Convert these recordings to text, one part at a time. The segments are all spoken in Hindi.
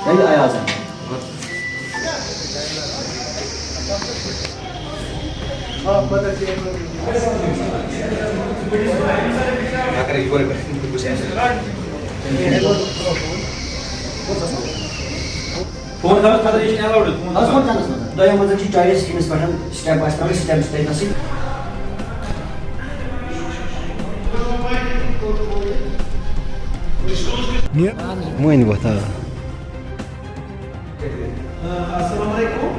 Gel Ayaz'ın. फोन करस पता इस नेला उड़ Az फोन करनस ना दया मज की चॉइस इमस पठन स्टेप बाय स्टेप स्टेप नसी Muito boa tarde. Assalamualaikum.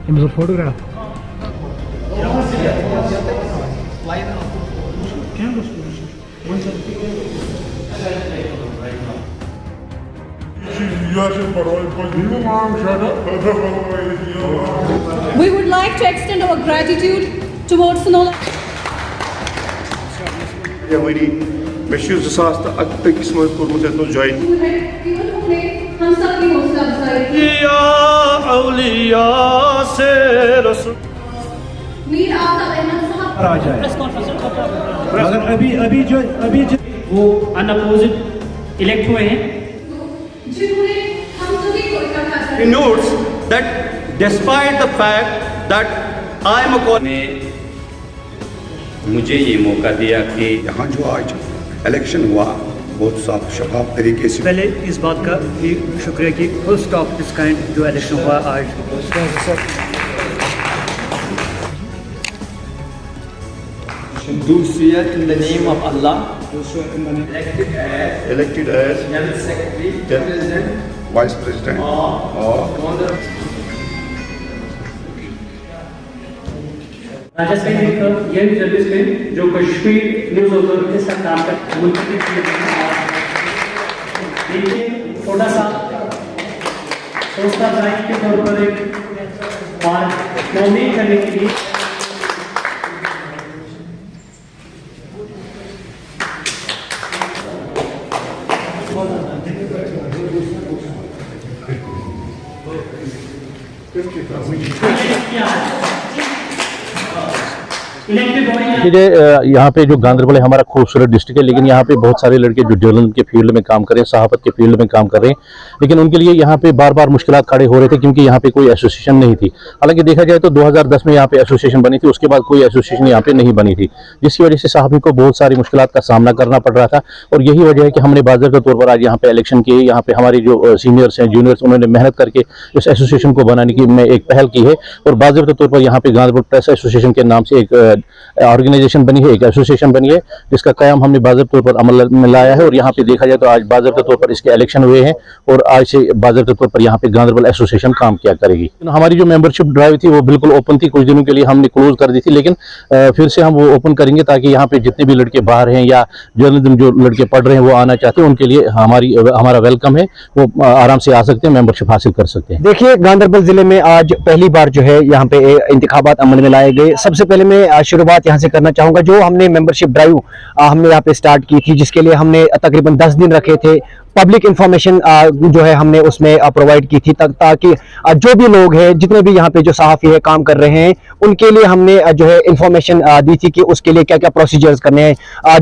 It was a photograph. We would like to extend our gratitude towards Nola. जनवरी में 2021 में कोर्मस तो ज्वाइन हम सब की हौसला अफजाई या औलिया से रसूल मीर आफ्ताब अहमद साहब प्रेस कॉन्फ्रेंस मगर अभी जो वो अनअपोजिट इलेक्ट हुए हैं जिन्होंने हम सभी को इकट्ठा कर He notes that despite the fact that I am a ने मुझे ये मौका दिया कि यहाँ जो आज इलेक्शन हुआ बहुत साफ शफाफ तरीके से पहले इस बात का भी शुक्रिया कि फर्स्ट ऑफ दिस काइंड जो इलेक्शन हुआ आज do swear in the name of Allah elected as General Secretary President Vice President Rajasthan में ये सर्विस में जो कश्मीर न्यूज अथॉरिटी के साथ काम कर मुंतकिल किए देखिए थोड़ा सा संस्था साइट के तौर पर एक और नॉमिनेट करने के लिए देखिए यहाँ पे जो गांधरबल है हमारा खूबसूरत डिस्ट्रिक्ट है, लेकिन यहाँ पे बहुत सारे लड़के जो जर्नलिज्म के फील्ड में काम कर रहे हैं, सहाफत के फील्ड में काम कर रहे हैं, लेकिन उनके लिए यहाँ पे बार बार मुश्किलात खड़े हो रहे थे क्योंकि यहाँ पे कोई एसोसिएशन नहीं थी। हालांकि देखा जाए तो 2010 में यहाँ पे एसोसिएशन बनी थी, उसके बाद कोई एसोसिएशन यहाँ पे नहीं बनी थी, जिसकी वजह से सहाफी को बहुत सारी मुश्किलात का सामना करना पड़ रहा था। और यही वजह है कि हमने बाज़ाब्ता तौर पर आज यहाँ पे इलेक्शन किए। यहाँ पे हमारे जो सीनियर्स हैं, जूनियर्स, उन्होंने मेहनत करके इस एसोसिएशन को बनाने की में एक पहल की है और बाज़ाब्ता तौर पर यहाँ पे गांधरबल प्रेस एसोसिएशन के नाम से एक ऑर्गेनाइजेशन बनी है, एक एसोसिएशन बनी है, जिसका क़याम हमने बाज़ाब्ता तौर पर अमल में लाया है। और यहाँ पे देखा जाए तो आज बाज़ाब्ता तौर पर इसके इलेक्शन हुए हैं और आज से बाज़ाब्ता तौर पर यहाँ पे गांधरबल एसोसिएशन काम किया करेगी। हमारी जो मेंबरशिप ड्राइव थी वो बिल्कुल ओपन थी, कुछ दिनों के लिए हमने क्लोज कर दी थी, लेकिन फिर से हम वो ओपन करेंगे ताकि यहाँ पे जितने भी लड़के बाहर हैं या जर्नलिज्म जो लड़के पढ़ रहे हैं वो आना चाहते हैं, उनके लिए हमारा वेलकम है, वो आराम से आ सकते हैं, मेंबरशिप हासिल कर सकते हैं। देखिए, गांधरबल जिले में आज पहली बार जो है यहाँ पे इंतखाबात अमल में लाए गए। सबसे पहले मैं शुरुआत यहाँ से करना चाहूँगा, जो हमने मेंबरशिप ड्राइव हमने यहाँ पे स्टार्ट की थी, जिसके लिए हमने तकरीबन 10 दिन रखे थे। पब्लिक इंफॉर्मेशन जो है हमने उसमें प्रोवाइड की थी ताकि जो भी लोग हैं, जितने भी यहाँ पे जो सहाफ़ी है काम कर रहे हैं, उनके लिए हमने जो है इंफॉर्मेशन दी थी कि उसके लिए क्या क्या प्रोसीजर्स करने हैं।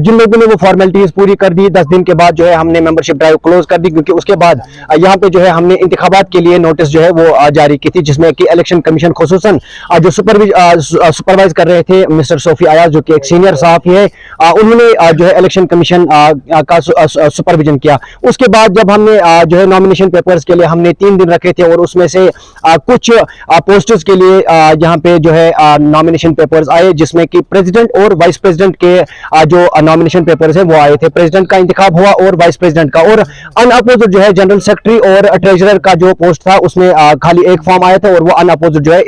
जिन लोगों ने वो फॉर्मेलिटीज पूरी कर दी, 10 दिन के बाद जो है हमने मेंबरशिप ड्राइव क्लोज कर दी, क्योंकि उसके बाद यहाँ पे जो है हमने इंतखाबात के लिए नोटिस जो है वो जारी की थी, जिसमें कि इलेक्शन कमीशन खुसूसन जो सुपरवाइज कर रहे थे मिस्टर सोफी अयाज, जो कि एक सीनियर सहाफ़ी है, उन्होंने जो है इलेक्शन कमीशन का सुपरविजन किया। उसके बाद जब हमने जो है नॉमिनेशन पेपर्स के लिए हमने 3 दिन रखे थे और उसमें से कुछ पोस्टर्स के लिए यहाँ पे जो है नॉमिनेशन पेपर्स आए, जिसमें कि प्रेसिडेंट और वाइस प्रेसिडेंट के जो नॉमिनेशन पेपर्स हैं वो आए थे। प्रेसिडेंट का इंतखाब हुआ और वाइस प्रेसिडेंट का, और अनअपोजिट जो है जनरल सेक्रेटरी और ट्रेजरर का जो पोस्ट था उसमें खाली एक फॉर्म आया था और वो अनअपोजिट जो है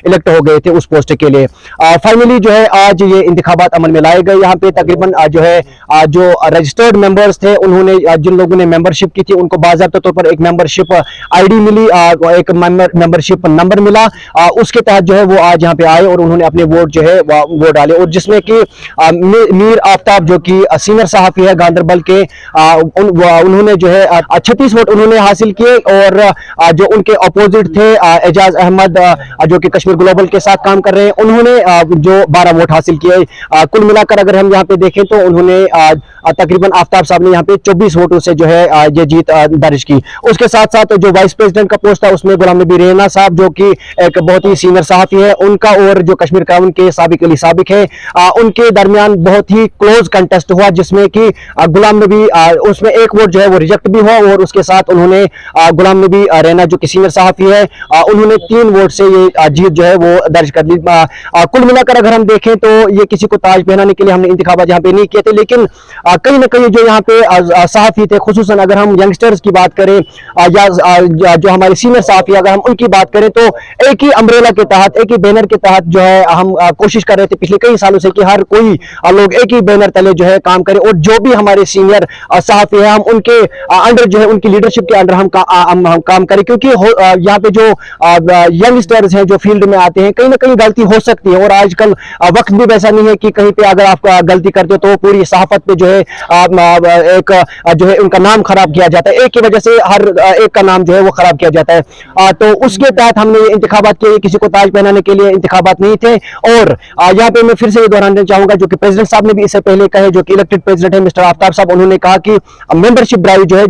इलेक्ट हो गए थे उस पोस्ट के लिए। फाइनली जो है आज ये इंतखाबात अमल में लाए गए यहाँ पे, तकरीबन जो है जो रजिस्टर्ड मेंबर्स थे, उन्होंने जिन लोगों ने मेंबरशिप की थी उनको बाज़ाब्ता तौर पर एक मेंबरशिप आईडी मिली, एक मेंबरशिप नंबर मिला। उसके तहत जो है वो आज यहाँ पे आए और उन्होंने अपने वोट जो है वो डाले, और जिसमें कि मीर आफ्ताब जो कि सीनियर सहाफ़ी है गांधरबल के, उन्होंने जो है 36 वोट उन्होंने हासिल किए, और जो उनके अपोजिट थे एजाज अहमद जो कि कश्मीर ग्लोबल के साथ काम कर रहे हैं, उन्होंने जो 12 वोट हासिल किए। कुल मिलाकर अगर हम यहाँ पे देखें तो उन्होंने तकरीबन आफ्ताब साहब ने यहाँ पे 24 वोटों से जो है ये जीत दर्ज की। उसके साथ साथ जो वाइस प्रेसिडेंट का पोस्ट था उसमें गुलाम नबी रेना साहब जो कि एक बहुत ही सीनियर सहाफ़ी है, उनका और जो कश्मीर क्राउन के साबिक अली साबिक है, उनके दरमियान बहुत ही क्लोज कंटेस्ट हुआ, जिसमें कि गुलाम नबी उसमें एक वोट जो है वो रिजेक्ट भी हुआ, और उसके साथ उन्होंने गुलाम नबी रेना जो कि सीनियर सहाफ़ी है, उन्होंने 3 वोट से ये जीत जो है वो दर्ज कर ली। कुल मिलाकर अगर हम देखें तो ये किसी को ताज पहनाने के लिए हमने इंतखाबात यहाँ पे नहीं किए थे, लेकिन कहीं ना कहीं जो यहाँ पे सहाफ़ी थे, खुसूसन अगर हम यंगस्टर्स की बात करें या जो हमारे सीनियर सहाफ़ी अगर हम उनकी बात करें, तो एक ही अम्ब्रेला के तहत, एक ही बैनर के तहत जो है हम कोशिश कर रहे थे पिछले कई सालों से कि हर कोई लोग एक ही बैनर तले जो है काम करें, और जो भी हमारे सीनियर सहाफ़ी है हम उनके अंडर जो है उनकी लीडरशिप के अंडर हम काम करें, क्योंकि यहाँ पे जो यंगस्टर्स हैं जो फील्ड में आते हैं, कहीं ना कहीं गलती हो सकती है, और आजकल वक्त भी वैसा नहीं है कि कहीं पे अगर आप गलती करते हो तो पूरी सहाफत पे जो है एक जो है उनका नाम खराब किया जाता है, एक की वजह से हर एक का नाम जो है वो खराब किया जाता है। तो उसके तहत हमने इंतखाबात किए, किसी को ताज पहनाने के लिए इंतखाबात नहीं थे। और यहाँ पे मैं फिर से ये दोहराना चाहूंगा, जो कि प्रेसिडेंट साहब ने भी इससे पहले कहे, जो कि इलेक्टेड प्रेसिडेंट है मिस्टर आफ्ताब साहब, उन्होंने कहा कि मेंबरशिप ड्राइव जो है,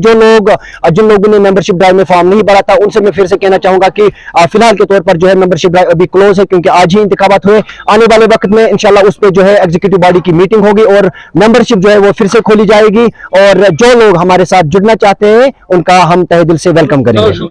जिन लोगों ने मेंबरशिप ड्राइव में फॉर्म नहीं भरा था उनसे मैं फिर से कहना चाहूंगा कि फिलहाल के तौर पर जो है मेंबरशिप ड्राइव अभी क्लोज है, क्योंकि आज ही इंतखाबात हुए। आने वाले वक्त में इंशाल्लाह उस पर जो है एग्जीक्यूटिव बॉडी की मीटिंग होगी और मेंबरशिप जो है वो फिर से खोली जाएगी, और जो लोग हमारे साथ जुड़ना चाहते हैं उनका हम तहे दिल से वेलकम करेंगे।